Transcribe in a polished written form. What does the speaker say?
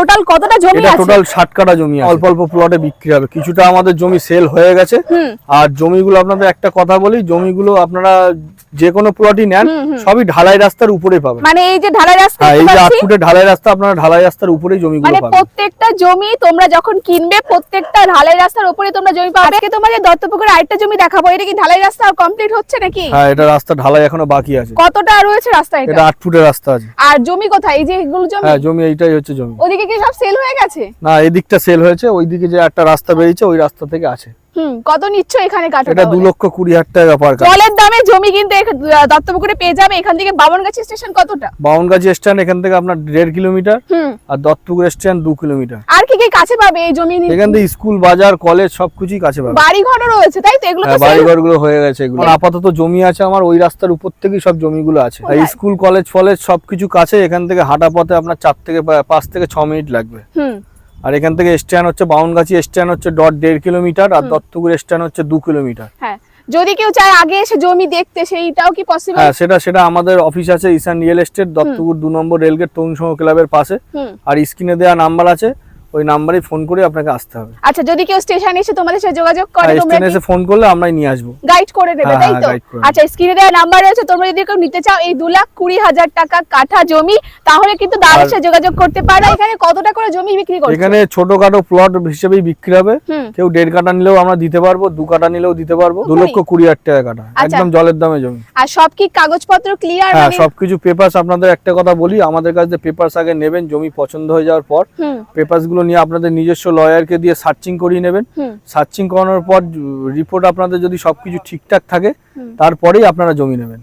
Total কতটা জমি এটা আছে? টোটাল 60 কাঠা জমি আছে। অল্প অল্প প্লটে বিক্রি হবে, কিছুটা আমাদের জমি সেল হয়ে গেছে। আর জমিগুলো আপনাদের একটা কথা বলি, জমিগুলো আপনারা যে কোনো প্লটই নেন সবই ঢালাই রাস্তার উপরে পাবেন। মানে এই যে ঢালাই রাস্তা, হ্যাঁ, এই যে 8 ফুটের ঢালাই রাস্তা, আপনারা ঢালাই রাস্তার উপরেই জমিগুলো মানে পাবেন। প্রত্যেকটা জমি তোমরা যখন কিনবে প্রত্যেকটা ঢালাই রাস্তার উপরে তোমরা জমি পাবে। আজকে তোমাদের দত্তপুকুরে আরেকটা জমি দেখাবো, এটা কি ঢালাই রাস্তা কমপ্লিট হচ্ছে নাকি? হ্যাঁ, এটা রাস্তা ঢালাই এখনো বাকি আছে। কতটা রয়েছে রাস্তা এটা? এটা 8 ফুটের রাস্তা আছে। আর জমি কোথায়? এই যে এগুলো জমি? হ্যাঁ, জমি এইটাই হচ্ছে জমি। ওদিকে কি সব সেল হয়ে গেছে? না, এদিকটা সেল হয়েছে, ওইদিকে যে একটা রাস্তা বেরিয়েছে ওই রাস্তা থেকে আছে। কত নিচ্ছ এখানে কাঠা? এটা 2,20,000 টাকা পার কাঠা। জলের দামে জমি কিন্তু দত্তপুকুরে পেয়ে যাবে। এখান থেকে বামনগাছি স্টেশন কতটা? বামনগাছি স্ট্যান্ড এখান থেকে আপনার 1.5 কিলোমিটার, আর দত্তপুকুর স্ট্যান্ড 2 কিলোমিটার। আর কি কি কাছে পাবে এই জমি? এখান থেকে স্কুল, বাজার, কলেজ সবকিছুই কাছে পাবে। বাড়ি ঘরও রয়েছে তাই তো? এগুলো তো বাড়ি ঘরগুলো হয়ে গেছে। এগুলো আপাতত জমি আছে আমার ওই রাস্তার উপর থেকেই সব জমিগুলো আছে। আর স্কুল, কলেজ ফলেজ সবকিছু কাছে। এখান থেকে হাঁটা পথে আপনার 5 থেকে 6 মিনিট লাগবে। আর এখান থেকে স্ট্যান্ড হচ্ছে বামনগাছি স্ট্যান্ড হচ্ছে 1.5 কিলোমিটার, আর দত্তপুর স্ট্যান্ড হচ্ছে 2 কিলোমিটার। হ্যাঁ, যদি কেউ চায় আগে এসে জমি দেখতে সেইটাও কি পসিবল? হ্যাঁ, সেটা আমাদের অফিস আছে ঈশান রিয়েল এস্টেট, দত্তপুর 2 নম্বর রেলগেট তরুণ সংঘ ক্লাবের পাশে। আর স্ক্রিনে দেওয়া নাম্বার আছে, ওই নাম্বারে ফোন করে আপনাকে আসতে হবে। আচ্ছা, যদি কেউ স্টেশনে এসে তোমাদের সাথে যোগাযোগ করে, তোমরা স্টেশনে এসে ফোন করলে আমরাই নিয়ে আসবো, গাইড করে দেবে তাই তো? আচ্ছা, স্ক্রিনে দেওয়া নাম্বার আছে, তোমরা যদি কেউ নিতে চাও এই 2,20,000 টাকা কাঠা জমি, তাহলে কিন্তু দাদার সাথে যোগাযোগ করতে পারো। এখানে কতটা করে জমি বিক্রি করছো? এখানে ছোটখাটো প্লট হিসেবেই বিক্রি হবে। কেউ 1.5 কাঠা নিলেও আমরা দিতে পারবো, 2 কাঠা নিলেও দিতে পারবো। 2,20,000 টাকা কাঠা, একদম জলের দামে জমি। আর সব কি কাগজপত্র ক্লিয়ার? হ্যাঁ, সবকিছু পেপারস। আপনাদের একটা কথা বলি, আমাদের কাছে পেপারস আগে নেবেন, জমি পছন্দ হয়ে যাওয়ার পর পেপারস গুলো নিয়ে আপনাদের নিজস্ব লয়ারকে দিয়ে সার্চিং করিয়ে নেবেন। সার্চিং করানোর পর রিপোর্ট আপনাদের যদি সবকিছু ঠিকঠাক থাকে তারপরেই আপনারা জমি নেবেন।